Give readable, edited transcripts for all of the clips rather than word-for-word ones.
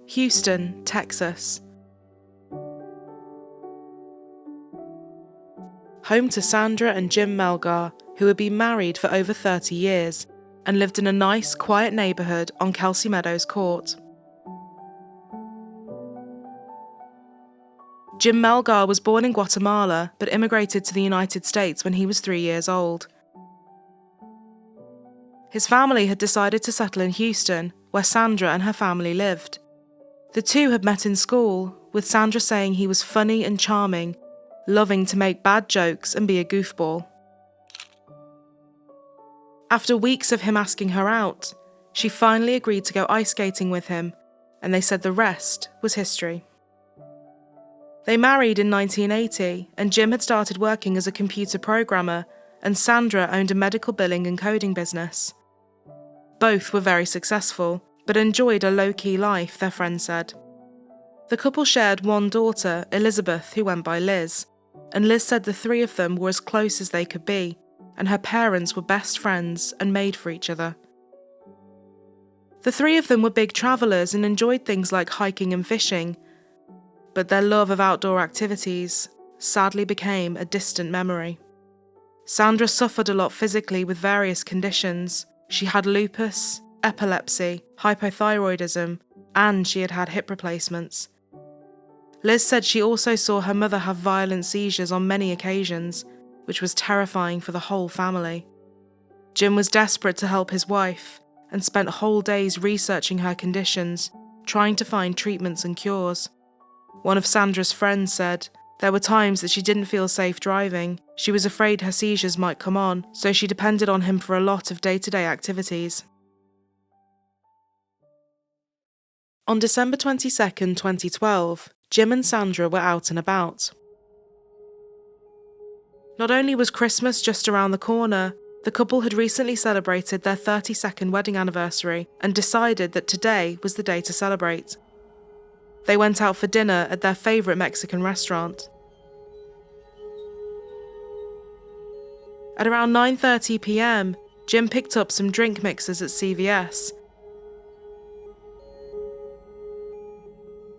Houston, Texas. Home to Sandra and Jim Melgar, who had been married for over 30 years and lived in a nice, quiet neighbourhood on Kelsey Meadows Court. Jim Melgar was born in Guatemala but immigrated to the United States when he was 3 years old. His family had decided to settle in Houston, where Sandra and her family lived. The two had met in school, with Sandra saying he was funny and charming, loving to make bad jokes and be a goofball. After weeks of him asking her out, she finally agreed to go ice skating with him, and they said the rest was history. They married in 1980, and Jim had started working as a computer programmer, and Sandra owned a medical billing and coding business. Both were very successful, but enjoyed a low-key life, their friends said. The couple shared one daughter, Elizabeth, who went by Liz, and Liz said the three of them were as close as they could be, and her parents were best friends and made for each other. The three of them were big travellers and enjoyed things like hiking and fishing, but their love of outdoor activities sadly became a distant memory. Sandra suffered a lot physically with various conditions. She had lupus, epilepsy, hypothyroidism, and she had had hip replacements. Liz said she also saw her mother have violent seizures on many occasions, which was terrifying for the whole family. Jim was desperate to help his wife and spent whole days researching her conditions, trying to find treatments and cures. One of Sandra's friends said there were times that she didn't feel safe driving. She was afraid her seizures might come on, so she depended on him for a lot of day-to-day activities. On December 22nd, 2012, Jim and Sandra were out and about. Not only was Christmas just around the corner, the couple had recently celebrated their 32nd wedding anniversary and decided that today was the day to celebrate. They went out for dinner at their favourite Mexican restaurant. At around 9:30 p.m, Jim picked up some drink mixers at CVS.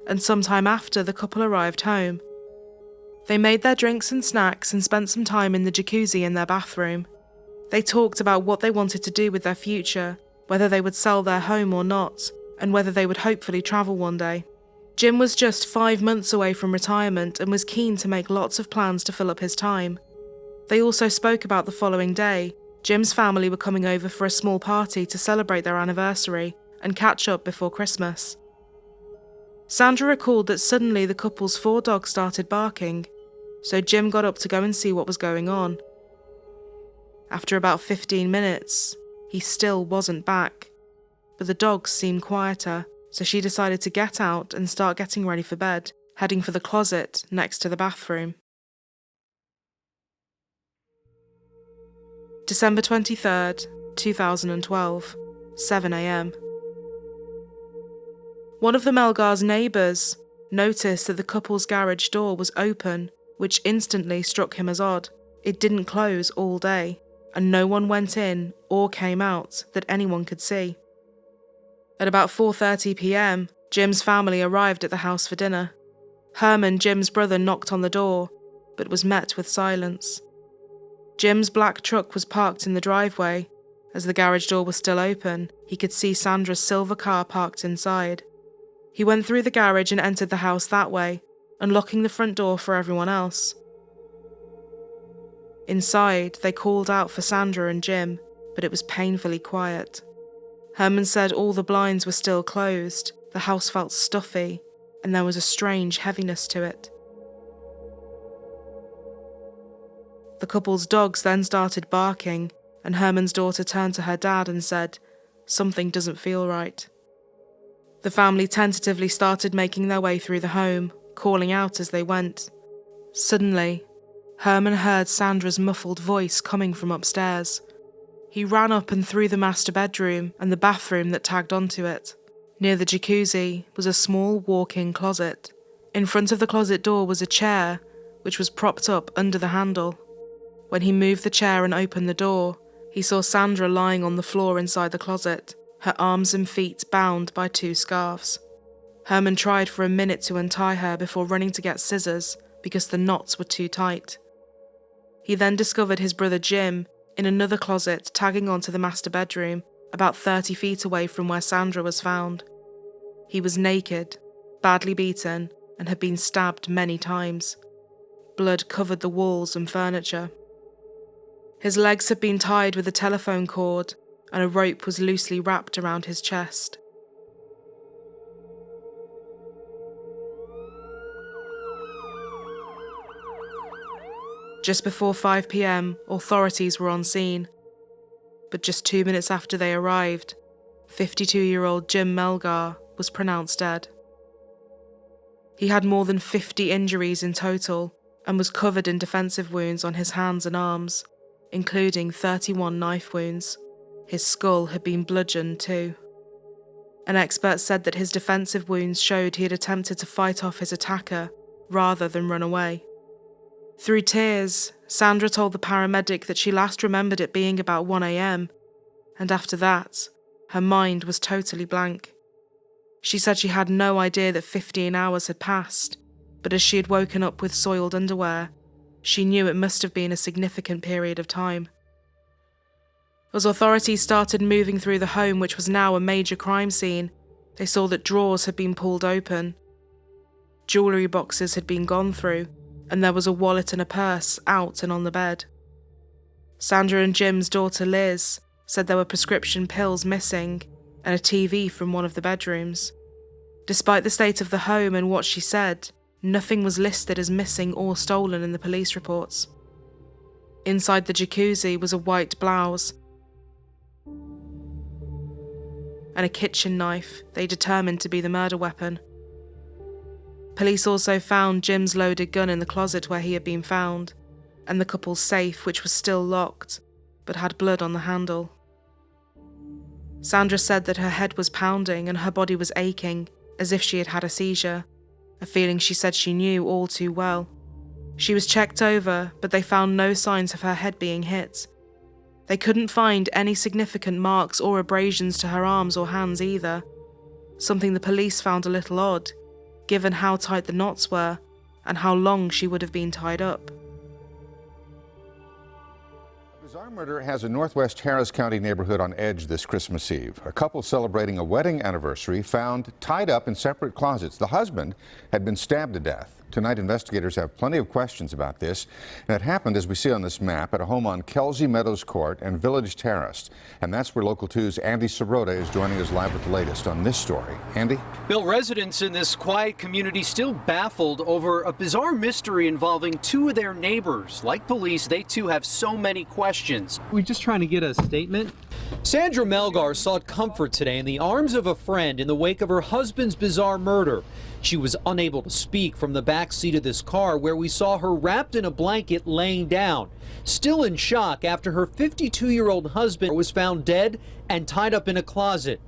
And sometime after, the couple arrived home. They made their drinks and snacks and spent some time in the jacuzzi in their bathroom. They talked about what they wanted to do with their future, whether they would sell their home or not, and whether they would hopefully travel one day. Jim was just 5 months away from retirement and was keen to make lots of plans to fill up his time. They also spoke about the following day. Jim's family were coming over for a small party to celebrate their anniversary and catch up before Christmas. Sandra recalled that suddenly the couple's 4 dogs started barking, so Jim got up to go and see what was going on. After about 15 minutes, he still wasn't back, but the dogs seemed quieter, so she decided to get out and start getting ready for bed, heading for the closet next to the bathroom. December 23rd, 2012, 7 a.m. One of the Melgar's neighbours noticed that the couple's garage door was open, which instantly struck him as odd. It didn't close all day, and no one went in or came out that anyone could see. At about 4:30 p.m, Jim's family arrived at the house for dinner. Herman, Jim's brother, knocked on the door, but was met with silence. Jim's black truck was parked in the driveway. As the garage door was still open, he could see Sandra's silver car parked inside. He went through the garage and entered the house that way, unlocking the front door for everyone else. Inside, they called out for Sandra and Jim, but it was painfully quiet. Herman said all the blinds were still closed, the house felt stuffy, and there was a strange heaviness to it. The couple's dogs then started barking, and Herman's daughter turned to her dad and said, "Something doesn't feel right." The family tentatively started making their way through the home, calling out as they went. Suddenly, Herman heard Sandra's muffled voice coming from upstairs. He ran up and through the master bedroom and the bathroom that tagged onto it. Near the jacuzzi was a small walk-in closet. In front of the closet door was a chair, which was propped up under the handle. When he moved the chair and opened the door, he saw Sandra lying on the floor inside the closet, her arms and feet bound by 2 scarves. Herman tried for a minute to untie her before running to get scissors because the knots were too tight. He then discovered his brother Jim in another closet tagging onto the master bedroom about 30 feet away from where Sandra was found. He was naked, badly beaten, and had been stabbed many times. Blood covered the walls and furniture. His legs had been tied with a telephone cord, and a rope was loosely wrapped around his chest. Just before 5 p.m, authorities were on scene. But just 2 minutes after they arrived, 52-year-old Jim Melgar was pronounced dead. He had more than 50 injuries in total and was covered in defensive wounds on his hands and arms, including 31 knife wounds. His skull had been bludgeoned too. An expert said that his defensive wounds showed he had attempted to fight off his attacker rather than run away. Through tears, Sandra told the paramedic that she last remembered it being about 1 a.m, and after that, her mind was totally blank. She said she had no idea that 15 hours had passed, but as she had woken up with soiled underwear, she knew it must have been a significant period of time. As authorities started moving through the home, which was now a major crime scene, they saw that drawers had been pulled open. Jewellery boxes had been gone through, and there was a wallet and a purse out and on the bed. Sandra and Jim's daughter Liz said there were prescription pills missing and a TV from one of the bedrooms. Despite the state of the home and what she said, nothing was listed as missing or stolen in the police reports. Inside the jacuzzi was a white blouse and a kitchen knife they determined to be the murder weapon. Police also found Jim's loaded gun in the closet where he had been found, and the couple's safe, which was still locked, but had blood on the handle. Sandra said that her head was pounding and her body was aching, as if she had had a seizure, a feeling she said she knew all too well. She was checked over, but they found no signs of her head being hit. They couldn't find any significant marks or abrasions to her arms or hands either, something the police found a little odd, given how tight the knots were and how long she would have been tied up. A bizarre murder has a northwest Harris County neighborhood on edge this Christmas Eve. A couple celebrating a wedding anniversary found tied up in separate closets. The husband had been stabbed to death. Tonight, investigators have plenty of questions about this, and it happened, as we see on this map, at a home on Kelsey Meadows Court and Village Terrace. And that's where Local 2's Andy Sirota is joining us live with the latest on this story. Andy? Bill, residents in this quiet community still baffled over a bizarre mystery involving two of their neighbors. Like police, they too have so many questions. We're just trying to get a statement. Sandra Melgar sought comfort today in the arms of a friend in the wake of her husband's bizarre murder. She was unable to speak from the back seat of this car, where we saw her wrapped in a blanket laying down, still in shock after her 52-year-old husband was found dead and tied up in a closet.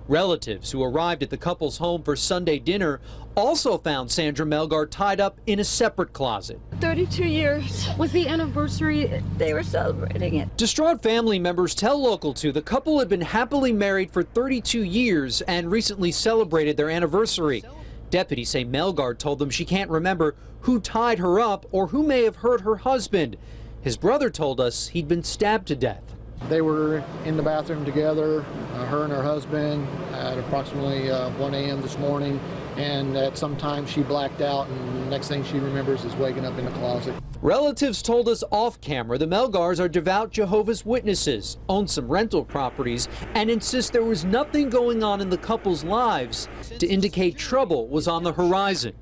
Relatives who arrived at the couple's home for Sunday dinner also found Sandra Melgar tied up in a separate closet. 32 years was the anniversary. They were celebrating it. Distraught family members tell Local 2 the couple had been happily married for 32 years and recently celebrated their anniversary. Deputies say Melgar told them she can't remember who tied her up or who may have hurt her husband. His brother told us he'd been stabbed to death. They were in the bathroom together, her and her husband, at approximately 1 a.m. this morning, and at some time she blacked out, and the next thing she remembers is waking up in the closet. Relatives told us off camera the Melgars are devout Jehovah's Witnesses, own some rental properties, and insist there was nothing going on in the couple's lives to indicate trouble was on the horizon.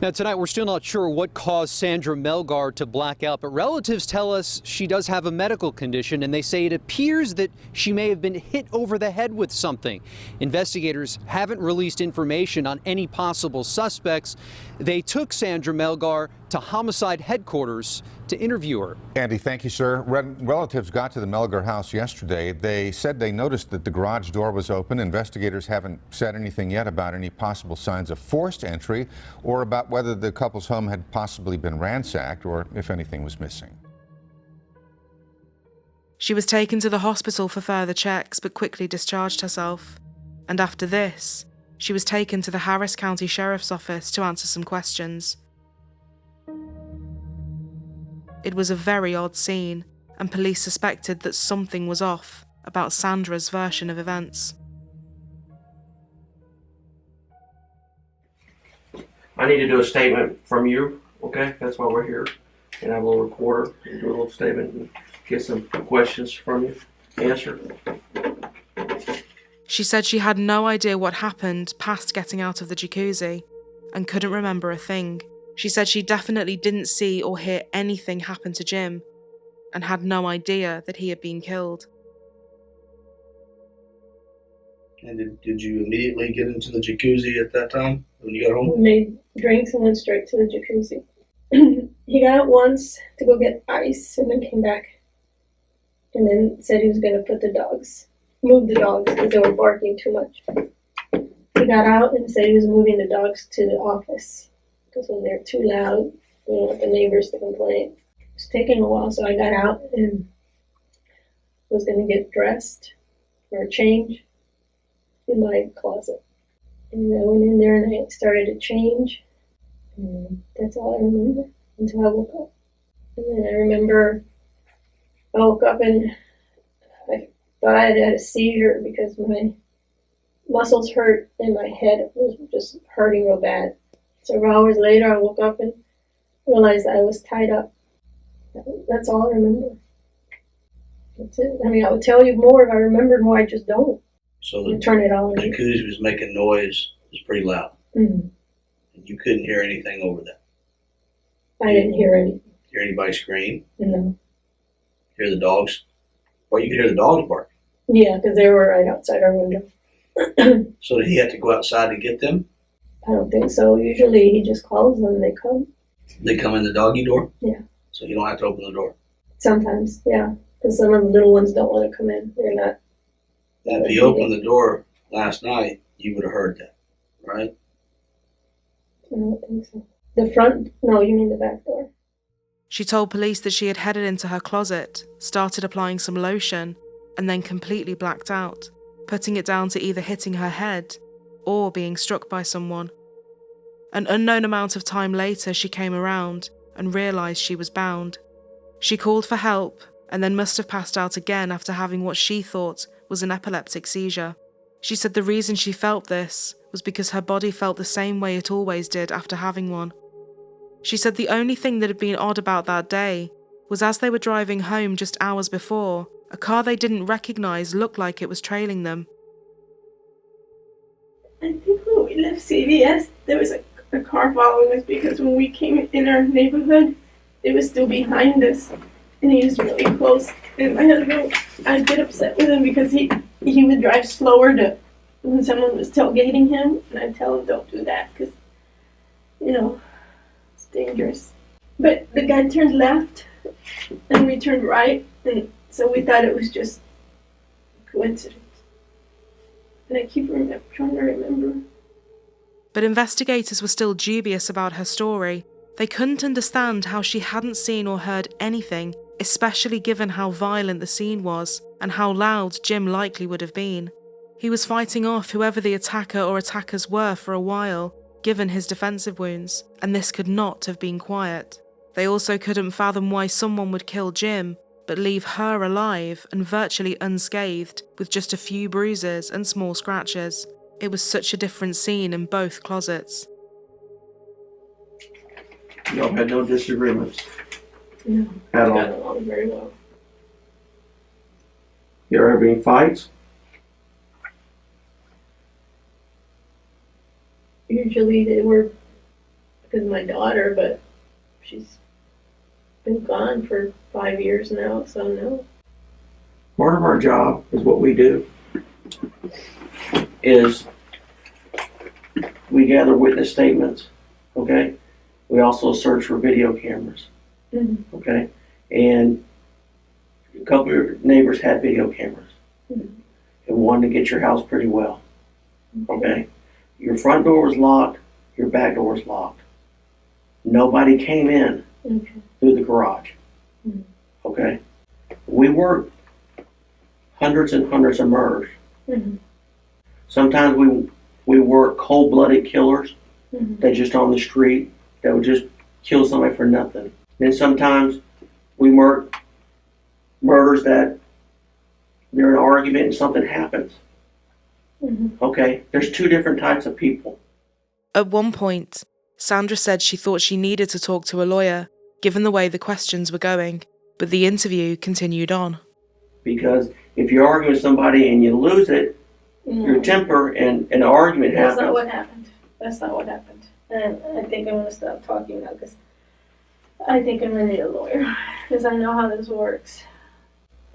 Now, tonight, we're still not sure what caused Sandra Melgar to black out, but relatives tell us she does have a medical condition, and they say it appears that she may have been hit over the head with something. Investigators haven't released information on any possible suspects. They took Sandra Melgar to homicide headquarters to interview her. Andy, thank you, sir. Relatives got to the Melgar house yesterday. They said they noticed that the garage door was open. Investigators haven't said anything yet about any possible signs of forced entry or about whether the couple's home had possibly been ransacked or if anything was missing. She was taken to the hospital for further checks but quickly discharged herself. And after this, She was taken to the Harris County Sheriff's Office to answer some questions. It was a very odd scene, and police suspected that something was off about Sandra's version of events. I need to do a statement from you, okay? That's why we're here. And I have a little recorder and do a little statement and get some questions from you. Answer. She said she had no idea what happened past getting out of the jacuzzi and couldn't remember a thing. She said she definitely didn't see or hear anything happen to Jim and had no idea that he had been killed. And did you immediately get into the jacuzzi at that time when you got home? We made drinks and went straight to the jacuzzi. He got out once to go get ice and then came back and then said he was going to move the dogs because they were barking too much. He got out and said he was moving the dogs to the office because when they're too loud, we don't want the neighbors to complain. It was taking a while, so I got out and was going to get dressed for a change in my closet. And I went in there and I started to change. And that's all I remember until I woke up. And then I remember I woke up and I thought I had had a seizure because my muscles hurt and my head was just hurting real bad. Several hours later, I woke up and realized I was tied up. That's all I remember. That's it. I mean, I would tell you more if I remembered more. I just don't. So the Turn it on. jacuzzi was making noise. It was pretty loud. Mm-hmm. And you couldn't hear anything over that. I didn't hear anything. Hear anybody scream? No. Hear the dogs? Well, you could hear the dogs bark. Yeah, because they were right outside our window. So did he have to go outside to get them? I don't think so. Usually he just calls them and they come. They come in the doggy door? Yeah. So you don't have to open the door? Sometimes, yeah. Because some of the little ones don't want to come in. They're not. Now, if you opened the door last night, you would have heard that, right? I don't think so. The front? No, you mean the back door. She told police that she had headed into her closet, started applying some lotion, and then completely blacked out, putting it down to either hitting her head or being struck by someone. An unknown amount of time later, she came around and realised she was bound. She called for help and then must have passed out again after having what she thought was an epileptic seizure. She said the reason she felt this was because her body felt the same way it always did after having one. She said the only thing that had been odd about that day was as they were driving home just hours before, a car they didn't recognise looked like it was trailing them. I think when we left CVS, there was a car following us because when we came in our neighborhood, it was still behind us, and he was really close. And my husband, I'd get upset with him because he would drive slower when someone was tailgating him, and I'd tell him don't do that because, it's dangerous. But the guy turned left, and we turned right, and so we thought it was just coincidence. And I keep trying to remember. But investigators were still dubious about her story. They couldn't understand how she hadn't seen or heard anything, especially given how violent the scene was and how loud Jim likely would have been. He was fighting off whoever the attacker or attackers were for a while, given his defensive wounds, and this could not have been quiet. They also couldn't fathom why someone would kill Jim, but leave her alive and virtually unscathed with just a few bruises and small scratches. It was such a different scene in both closets. Y'all had no disagreements? No. At all? We got along very well. You ever have any fights? Usually they were because of my daughter, but she's been gone for 5 years now, so no. Part of our job is what we do is we gather witness statements, okay? We also search for video cameras, okay? And a couple of your neighbors had video cameras and wanted to get your house pretty well, okay? Your front door was locked, your back door was locked. Nobody came in through the garage, okay? We work hundreds and hundreds of murders. Sometimes We weren't cold-blooded killers that just on the street that would just kill somebody for nothing. Then sometimes we murders that they're in an argument and something happens. Okay, there's two different types of people. At one point, Sandra said she thought she needed to talk to a lawyer, given the way the questions were going, but the interview continued on. Because if you argue with somebody and you lose it, your temper and an argument happens. That's not what happened. That's not what happened. And I think I'm going to stop talking now because I think I'm going to need a lawyer because I know how this works.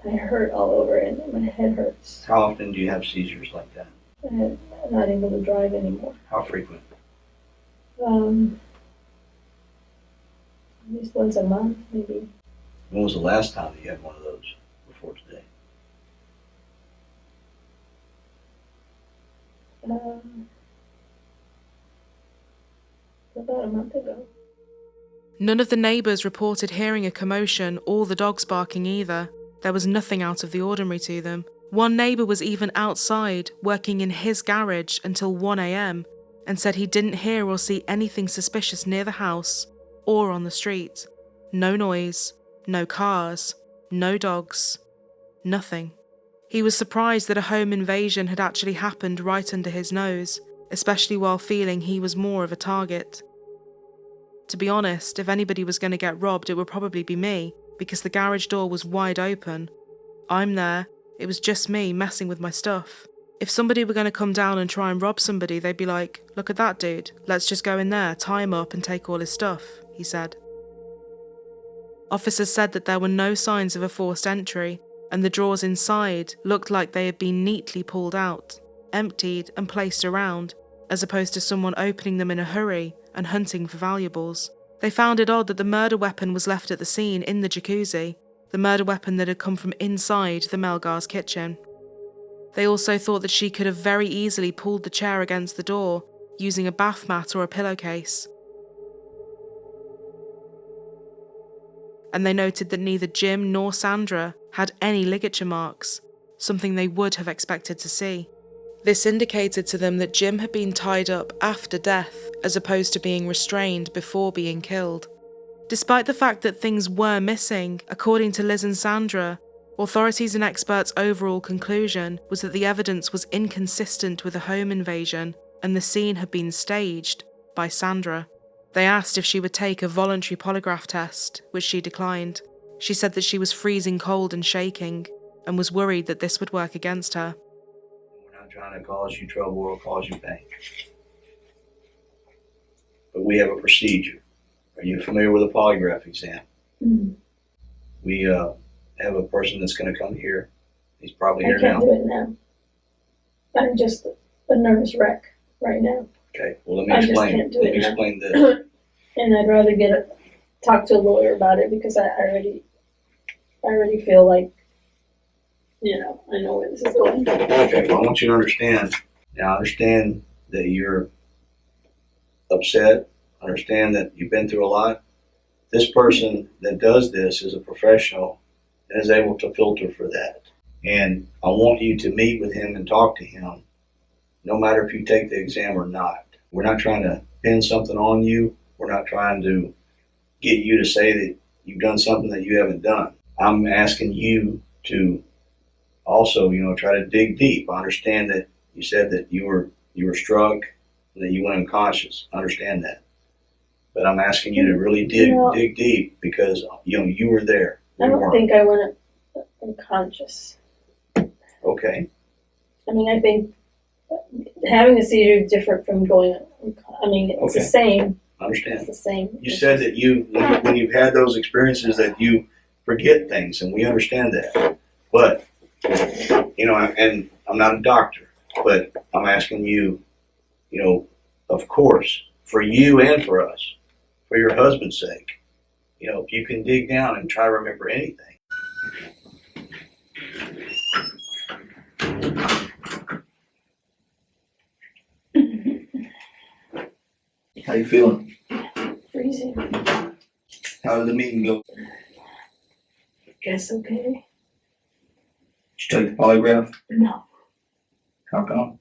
I hurt all over and my head hurts. How often do you have seizures like that? I'm not able to drive anymore. How frequent? At least once a month, maybe. When was the last time that you had one of those before today? About a month ago. None of the neighbours reported hearing a commotion or the dogs barking either. There was nothing out of the ordinary to them. One neighbour was even outside, working in his garage until 1 a.m, and said he didn't hear or see anything suspicious near the house or on the street. No noise, no cars, no dogs, nothing. He was surprised that a home invasion had actually happened right under his nose, especially while feeling he was more of a target. To be honest, if anybody was going to get robbed, it would probably be me, because the garage door was wide open. I'm there, it was just me messing with my stuff. If somebody were going to come down and try and rob somebody, they'd be like, "Look at that dude, let's just go in there, tie him up and take all his stuff," he said. Officers said that there were no signs of a forced entry, and the drawers inside looked like they had been neatly pulled out, emptied and placed around, as opposed to someone opening them in a hurry and hunting for valuables. They found it odd that the murder weapon was left at the scene in the jacuzzi, the murder weapon that had come from inside the Melgar's kitchen. They also thought that she could have very easily pulled the chair against the door, using a bath mat or a pillowcase. And they noted that neither Jim nor Sandra had any ligature marks, something they would have expected to see. This indicated to them that Jim had been tied up after death, as opposed to being restrained before being killed. Despite the fact that things were missing, according to Liz and Sandra, authorities and experts' overall conclusion was that the evidence was inconsistent with a home invasion and the scene had been staged by Sandra. They asked if she would take a voluntary polygraph test, which she declined. She said that she was freezing cold and shaking and was worried that this would work against her. We're not trying to cause you trouble or cause you pain. But we have a procedure. Are you familiar with a polygraph exam? Mm-hmm. We have a person that's going to come here. He's probably here I can't now. do it now. I'm just a nervous wreck right now. Okay, well, let me I just explain. can't do Let it me now. explain this. And I'd rather talk to a lawyer about it because I already feel like, I know where this is going. Okay, well, I want you to understand. Now, I understand that you're upset. I understand that you've been through a lot. This person that does this is a professional and is able to filter for that. And I want you to meet with him and talk to him, no matter if you take the exam or not. We're not trying to pin something on you. We're not trying to get you to say that you've done something that you haven't done. I'm asking you to also, try to dig deep. I understand that you said that you were struck and that you went unconscious. I understand that. But I'm asking you to really dig deep because, you were there. I don't think I went unconscious. Okay. I mean, I think having a seizure is different from going, it's the same. I understand. It's the same. You said that when you've had those experiences that you forget things, and we understand that. But, and I'm not a doctor, but I'm asking you, of course, for you and for us, for your husband's sake, if you can dig down and try to remember anything. How you feeling? Freezing. How did the meeting go? Guess okay. Did you take the polygraph? No. How come?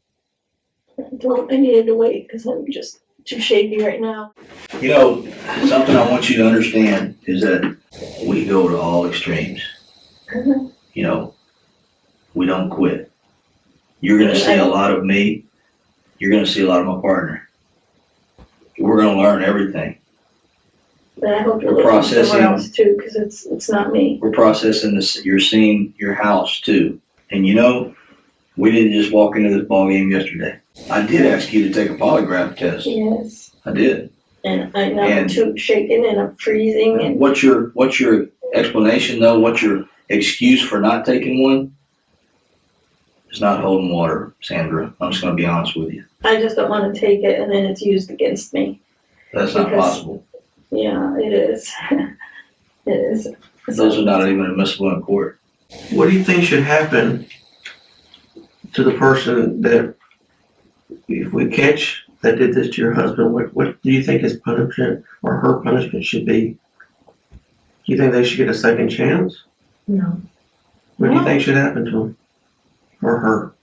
I needed to wait because I'm just too shaky right now. You know, something I want you to understand is that we go to all extremes. You know, we don't quit. You're going to see a lot of me. You're going to see a lot of my partner. We're going to learn everything. But I hope you're looking somewhere else too, because it's not me. We're processing this. You're seeing your house too. And you know, we didn't just walk into this ball game yesterday. I did ask you to take a polygraph test. Yes. I did. And I know I'm too shaken and I'm freezing. And what's your explanation though? What's your excuse for not taking one? It's not holding water, Sandra. I'm just going to be honest with you. I just don't want to take it and then it's used against me. That's not possible. Yeah, it is. It is. Those are not even admissible in court. What do you think should happen to the person that, if we catch that did this to your husband, what do you think his punishment or her punishment should be? Do you think they should get a second chance? No. What do you think should happen to him or her?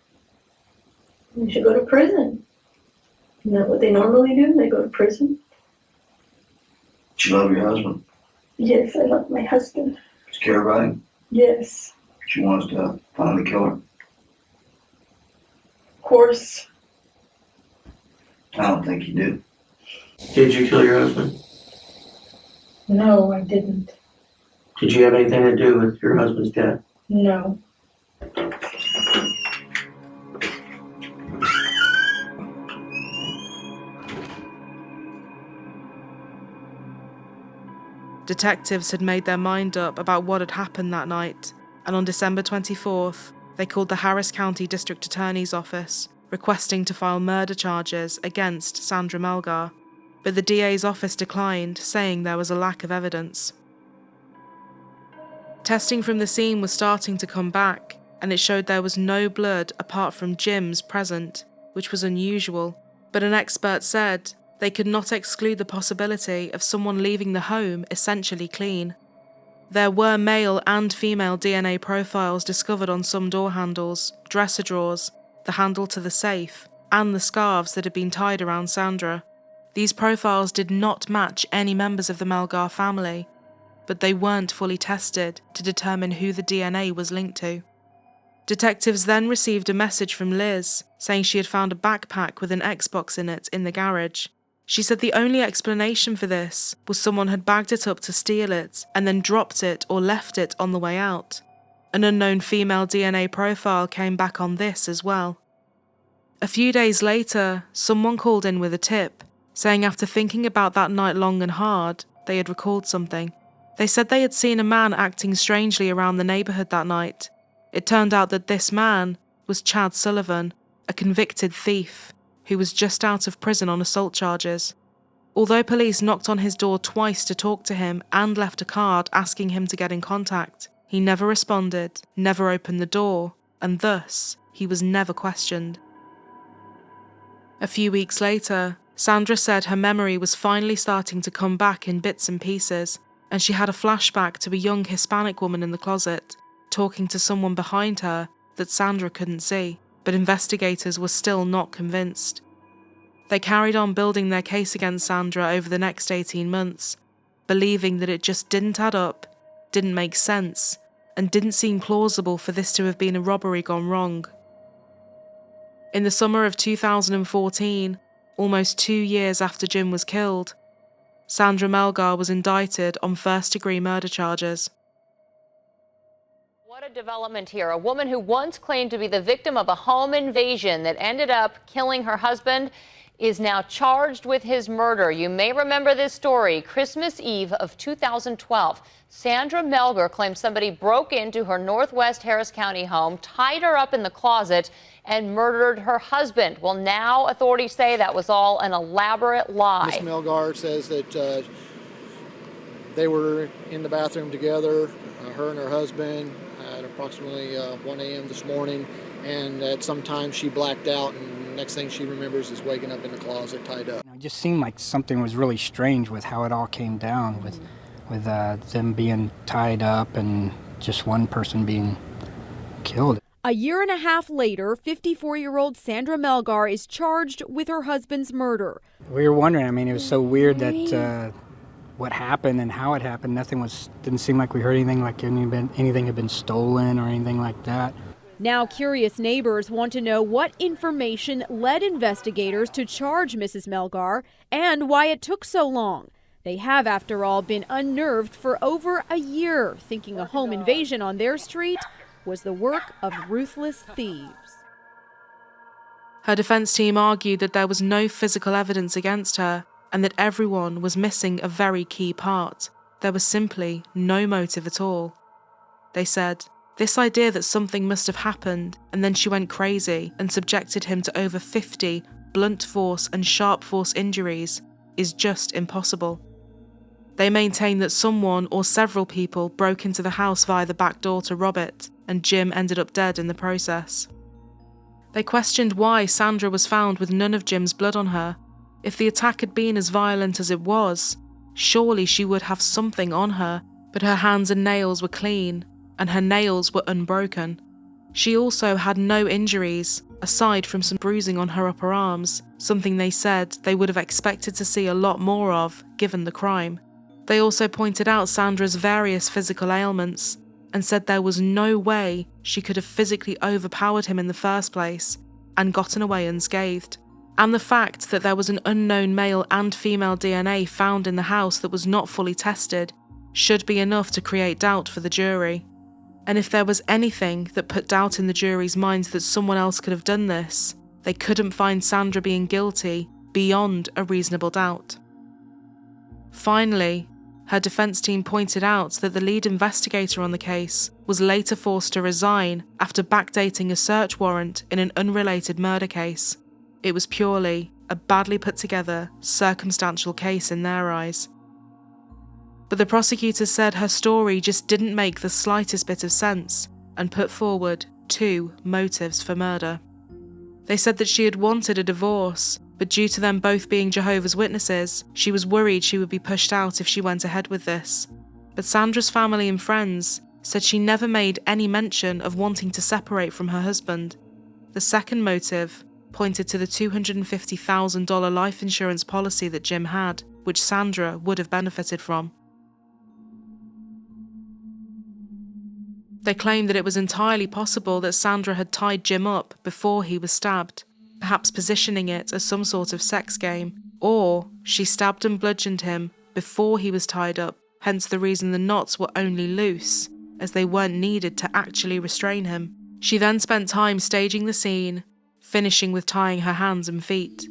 They should go to prison. Isn't that what they normally do? They go to prison. Do you love your husband? Yes, I love my husband. Do you care about him? Yes. She wants to find the killer. Of course. I don't think you do. Did you kill your husband? No, I didn't. Did you have anything to do with your husband's death? No. Detectives had made their mind up about what had happened that night, and on December 24th, they called the Harris County District Attorney's Office, requesting to file murder charges against Sandra Melgar, but the DA's office declined, saying there was a lack of evidence. Testing from the scene was starting to come back, and it showed there was no blood apart from Jim's present, which was unusual, but an expert said they could not exclude the possibility of someone leaving the home essentially clean. There were male and female DNA profiles discovered on some door handles, dresser drawers, the handle to the safe, and the scarves that had been tied around Sandra. These profiles did not match any members of the Melgar family, but they weren't fully tested to determine who the DNA was linked to. Detectives then received a message from Liz saying she had found a backpack with an Xbox in it in the garage. She said the only explanation for this was someone had bagged it up to steal it and then dropped it or left it on the way out. An unknown female DNA profile came back on this as well. A few days later, someone called in with a tip, saying after thinking about that night long and hard, they had recalled something. They said they had seen a man acting strangely around the neighbourhood that night. It turned out that this man was Chad Sullivan, a convicted thief, who was just out of prison on assault charges. Although police knocked on his door twice to talk to him and left a card asking him to get in contact, he never responded, never opened the door, and thus, he was never questioned. A few weeks later, Sandra said her memory was finally starting to come back in bits and pieces, and she had a flashback to a young Hispanic woman in the closet, talking to someone behind her that Sandra couldn't see, but investigators were still not convinced. They carried on building their case against Sandra over the next 18 months, believing that it just didn't add up, didn't make sense, and didn't seem plausible for this to have been a robbery gone wrong. In the summer of 2014, almost 2 years after Jim was killed, Sandra Melgar was indicted on first-degree murder charges. What a development here. A woman who once claimed to be the victim of a home invasion that ended up killing her husband is now charged with his murder. You may remember this story. Christmas Eve of 2012, Sandra Melgar claimed somebody broke into her Northwest Harris County home, tied her up in the closet, and murdered her husband. Well, now authorities say that was all an elaborate lie. Ms. Melgar says that they were in the bathroom together, her and her husband, at approximately 1 a.m. this morning, and at some time she blacked out, and next thing she remembers is waking up in the closet tied up. It just seemed like something was really strange with how it all came down, with them being tied up and just one person being killed. A year and a half later, 54-year-old Sandra Melgar is charged with her husband's murder. We were wondering, I mean, it was so weird that what happened and how it happened, didn't seem like we heard anything like anything had been stolen or anything like that. Now curious neighbors want to know what information led investigators to charge Mrs. Melgar and why it took so long. They have, after all, been unnerved for over a year, thinking a home invasion on their street was the work of ruthless thieves. Her defense team argued that there was no physical evidence against her and that everyone was missing a very key part. There was simply no motive at all. They said, this idea that something must have happened and then she went crazy and subjected him to over 50 blunt force and sharp force injuries is just impossible. They maintain that someone or several people broke into the house via the back door to rob it, and Jim ended up dead in the process. They questioned why Sandra was found with none of Jim's blood on her. If the attack had been as violent as it was, surely she would have something on her, but her hands and nails were clean, and her nails were unbroken. She also had no injuries, aside from some bruising on her upper arms, something they said they would have expected to see a lot more of, given the crime. They also pointed out Sandra's various physical ailments, and said there was no way she could have physically overpowered him in the first place and gotten away unscathed. And the fact that there was an unknown male and female DNA found in the house that was not fully tested should be enough to create doubt for the jury. And if there was anything that put doubt in the jury's minds that someone else could have done this, they couldn't find Sandra being guilty beyond a reasonable doubt. Finally, her defense team pointed out that the lead investigator on the case was later forced to resign after backdating a search warrant in an unrelated murder case. It was purely a badly put together, circumstantial case in their eyes. But the prosecutors said her story just didn't make the slightest bit of sense and put forward 2 motives for murder. They said that she had wanted a divorce, but due to them both being Jehovah's Witnesses, she was worried she would be pushed out if she went ahead with this. But Sandra's family and friends said she never made any mention of wanting to separate from her husband. The second motive pointed to the $250,000 life insurance policy that Jim had, which Sandra would have benefited from. They claimed that it was entirely possible that Sandra had tied Jim up before he was stabbed, perhaps positioning it as some sort of sex game, or she stabbed and bludgeoned him before he was tied up, hence the reason the knots were only loose, as they weren't needed to actually restrain him. She then spent time staging the scene, finishing with tying her hands and feet.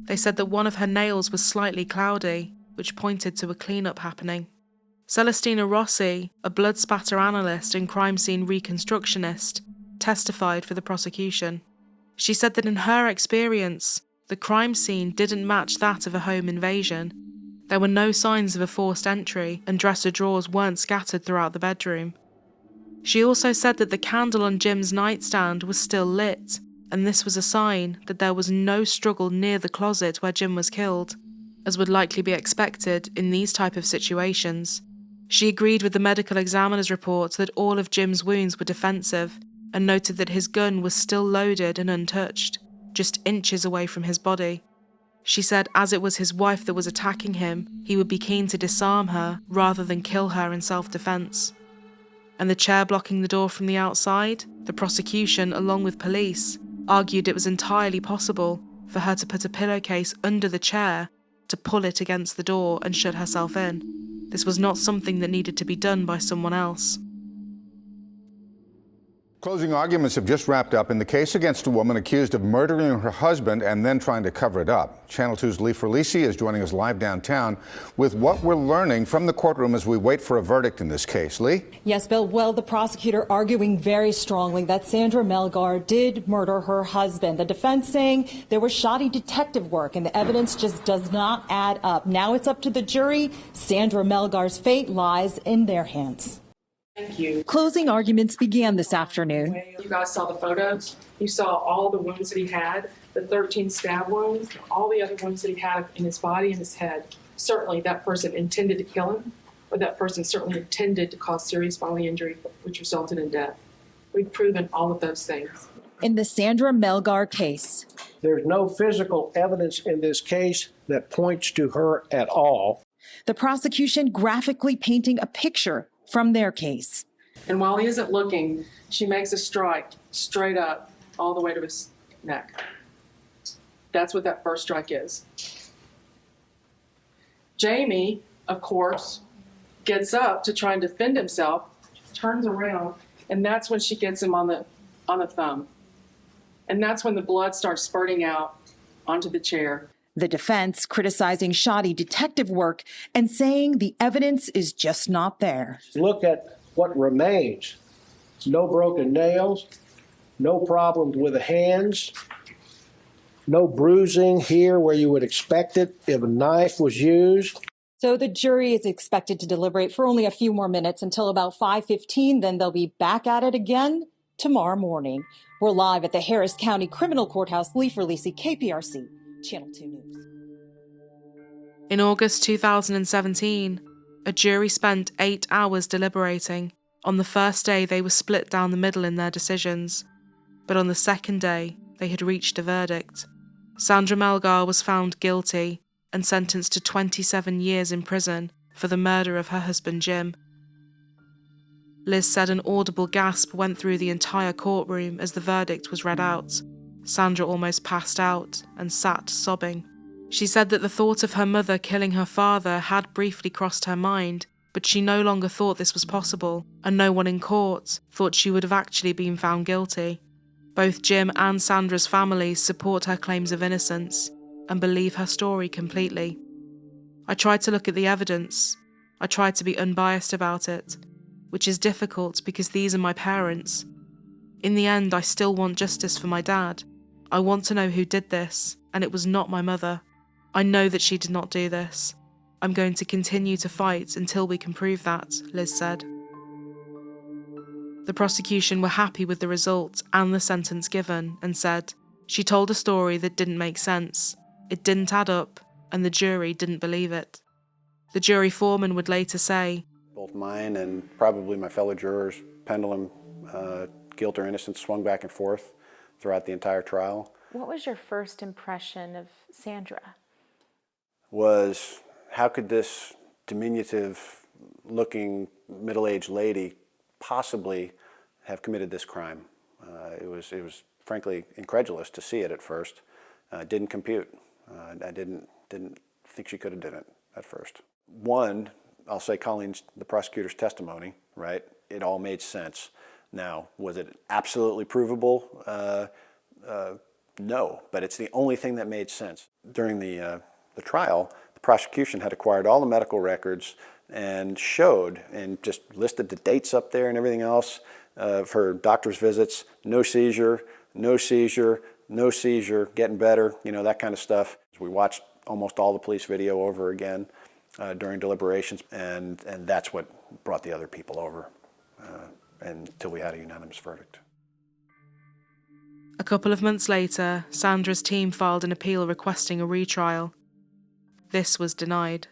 They said that one of her nails was slightly cloudy, which pointed to a cleanup happening. Celestina Rossi, a blood spatter analyst and crime scene reconstructionist, testified for the prosecution. She said that in her experience, the crime scene didn't match that of a home invasion. There were no signs of a forced entry, and dresser drawers weren't scattered throughout the bedroom. She also said that the candle on Jim's nightstand was still lit, and this was a sign that there was no struggle near the closet where Jim was killed, as would likely be expected in these type of situations. She agreed with the medical examiner's report that all of Jim's wounds were defensive, and noted that his gun was still loaded and untouched, just inches away from his body. She said as it was his wife that was attacking him, he would be keen to disarm her rather than kill her in self-defense. And the chair blocking the door from the outside, the prosecution, along with police, argued it was entirely possible for her to put a pillowcase under the chair to pull it against the door and shut herself in. This was not something that needed to be done by someone else. Closing arguments have just wrapped up in the case against a woman accused of murdering her husband and then trying to cover it up. Channel 2's Lee Ferlisi is joining us live downtown with what we're learning from the courtroom as we wait for a verdict in this case. Lee? Yes, Bill. Well, the prosecutor arguing very strongly that Sandra Melgar did murder her husband. The defense saying there was shoddy detective work and the evidence just does not add up. Now it's up to the jury. Sandra Melgar's fate lies in their hands. Thank you. Closing arguments began this afternoon. You guys saw the photos. You saw all the wounds that he had, the 13 stab wounds, all the other wounds that he had in his body and his head. Certainly that person intended to kill him, or that person certainly intended to cause serious bodily injury, which resulted in death. We've proven all of those things. In the Sandra Melgar case, there's no physical evidence in this case that points to her at all. The prosecution graphically painting a picture from their case. And while he isn't looking, she makes a strike straight up all the way to his neck. That's what that first strike is. Jamie, of course, gets up to try and defend himself, turns around, and that's when she gets him on the thumb. And that's when the blood starts spurting out onto the chair. The defense criticizing shoddy detective work and saying the evidence is just not there. Look at what remains. No broken nails, no problems with the hands, no bruising here where you would expect it if a knife was used. So the jury is expected to deliberate for only a few more minutes until about 5:15. Then they'll be back at it again tomorrow morning. We're live at the Harris County Criminal Courthouse. Lee Ferlisi, KPRC, Channel 2 News. In August 2017, a jury spent 8 hours deliberating. On the first day, they were split down the middle in their decisions. But on the second day, they had reached a verdict. Sandra Melgar was found guilty and sentenced to 27 years in prison for the murder of her husband Jim. Liz said an audible gasp went through the entire courtroom as the verdict was read out. Sandra almost passed out and sat sobbing. She said that the thought of her mother killing her father had briefly crossed her mind, but she no longer thought this was possible, and no one in court thought she would have actually been found guilty. Both Jim and Sandra's families support her claims of innocence and believe her story completely. I tried to look at the evidence. I tried to be unbiased about it, which is difficult because these are my parents. In the end, I still want justice for my dad. I want to know who did this, and it was not my mother. I know that she did not do this. I'm going to continue to fight until we can prove that, Liz said. The prosecution were happy with the result and the sentence given and said, she told a story that didn't make sense, it didn't add up, and the jury didn't believe it. The jury foreman would later say, both mine and probably my fellow jurors' pendulum, guilt or innocence, swung back and forth throughout the entire trial. What was your first impression of Sandra? Was how could this diminutive-looking middle-aged lady possibly have committed this crime? It was frankly incredulous to see it at first. Didn't compute. I didn't think she could have done it at first. One, I'll say the prosecutor's testimony, right? It all made sense. Now, was it absolutely provable? No, but it's the only thing that made sense. During the trial, the prosecution had acquired all the medical records and showed and just listed the dates up there and everything else for doctor's visits, no seizure, no seizure, no seizure, getting better, that kind of stuff. We watched almost all the police video over again during deliberations, and that's what brought the other people over until we had a unanimous verdict. A couple of months later, Sandra's team filed an appeal requesting a retrial. This was denied.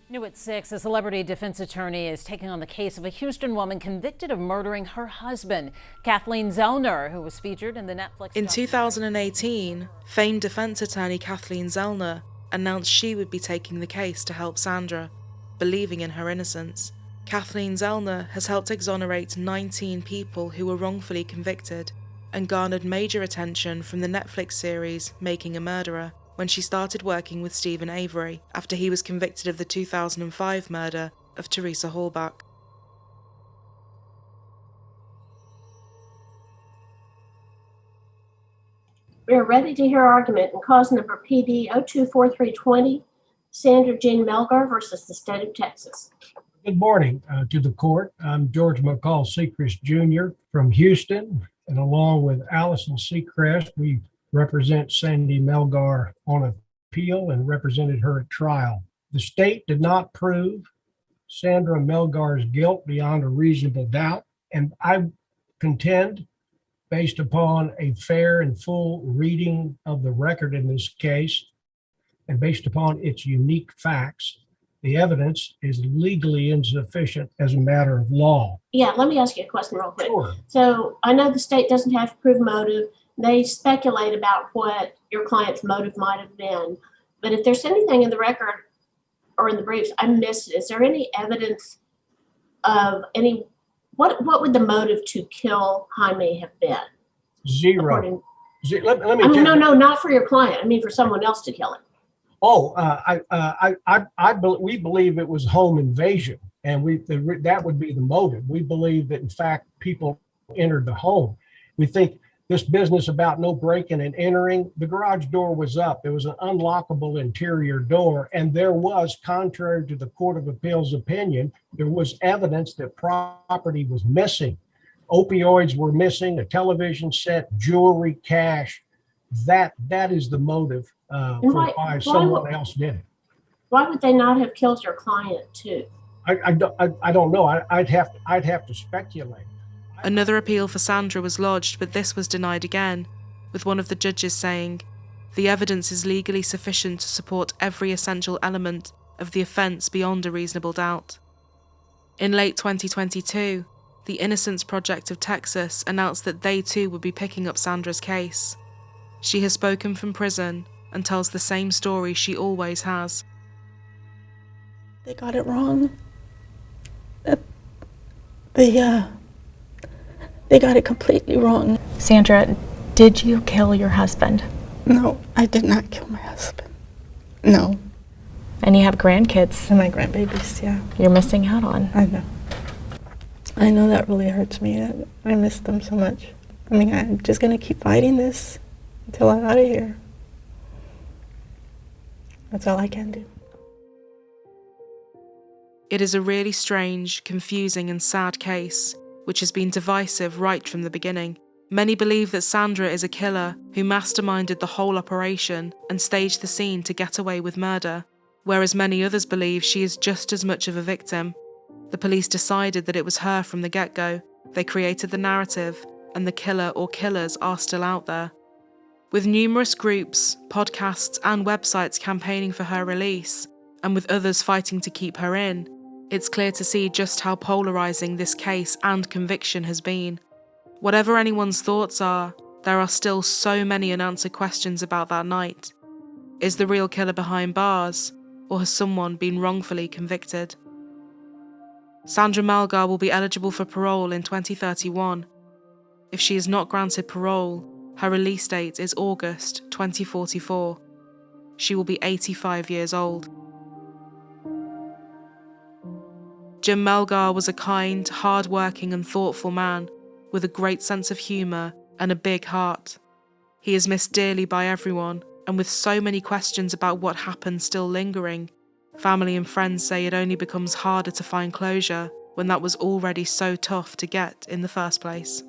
New at 6, a celebrity defense attorney is taking on the case of a Houston woman convicted of murdering her husband, Kathleen Zellner, who was featured in the Netflix. In 2018, famed defense attorney Kathleen Zellner announced she would be taking the case to help Sandra, believing in her innocence. Kathleen Zellner has helped exonerate 19 people who were wrongfully convicted and garnered major attention from the Netflix series Making a Murderer, when she started working with Stephen Avery after he was convicted of the 2005 murder of Teresa Halbach. We are ready to hear argument in cause number PD 024320, Sandra Jean Melgar versus the state of Texas. Good morning to the court. I'm George McCall Seacrest Jr. from Houston, and along with Allison Seacrest, we represent Sandy Melgar on appeal and represented her at trial. The state did not prove Sandra Melgar's guilt beyond a reasonable doubt, and I contend, based upon a fair and full reading of the record in this case, and based upon its unique facts, the evidence is legally insufficient as a matter of law. Yeah, let me ask you a question real quick. Sure. So I know the state doesn't have to prove motive. They speculate about what your client's motive might have been. But if there's anything in the record or in the briefs I missed, is there any evidence of any, what would the motive to kill Jaime have been? Zero. Let me No, not for your client. I mean, for someone else to kill him. Oh, we believe it was home invasion, and that would be the motive. We believe that, in fact, people entered the home. We think this business about no breaking and entering, the garage door was up. It was an unlockable interior door, and there was, contrary to the Court of Appeals opinion, there was evidence that property was missing. Opioids were missing, a television set, jewelry, cash. That is the motive for why someone else did it. Why would they not have killed your client too? I don't know. I'd have to speculate. Another appeal for Sandra was lodged, but this was denied again, with one of the judges saying, "The evidence is legally sufficient to support every essential element of the offence beyond a reasonable doubt." In late 2022, the Innocence Project of Texas announced that they too would be picking up Sandra's case. She has spoken from prison and tells the same story she always has. They got it wrong. They got it completely wrong. Sandra, did you kill your husband? No, I did not kill my husband. No. And you have grandkids. And my grandbabies, yeah. You're missing out on. I know. I know that really hurts me. I miss them so much. I mean, I'm just going to keep fighting this until I'm out of here. That's all I can do. It is a really strange, confusing and sad case, which has been divisive right from the beginning. Many believe that Sandra is a killer who masterminded the whole operation and staged the scene to get away with murder, whereas many others believe she is just as much of a victim. The police decided that it was her from the get-go. They created the narrative, and the killer or killers are still out there. With numerous groups, podcasts and websites campaigning for her release, and with others fighting to keep her in, it's clear to see just how polarising this case and conviction has been. Whatever anyone's thoughts are, there are still so many unanswered questions about that night. Is the real killer behind bars, or has someone been wrongfully convicted? Sandra Melgar will be eligible for parole in 2031. If she is not granted parole, her release date is August 2044. She will be 85 years old. Jim Melgar was a kind, hard-working and thoughtful man with a great sense of humour and a big heart. He is missed dearly by everyone, and with so many questions about what happened still lingering, family and friends say it only becomes harder to find closure when that was already so tough to get in the first place.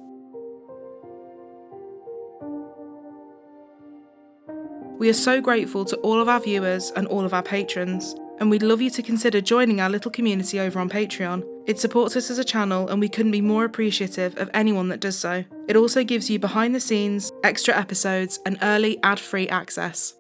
We are so grateful to all of our viewers and all of our patrons, and we'd love you to consider joining our little community over on Patreon. It supports us as a channel, and we couldn't be more appreciative of anyone that does so. It also gives you behind the scenes, extra episodes, and early ad-free access.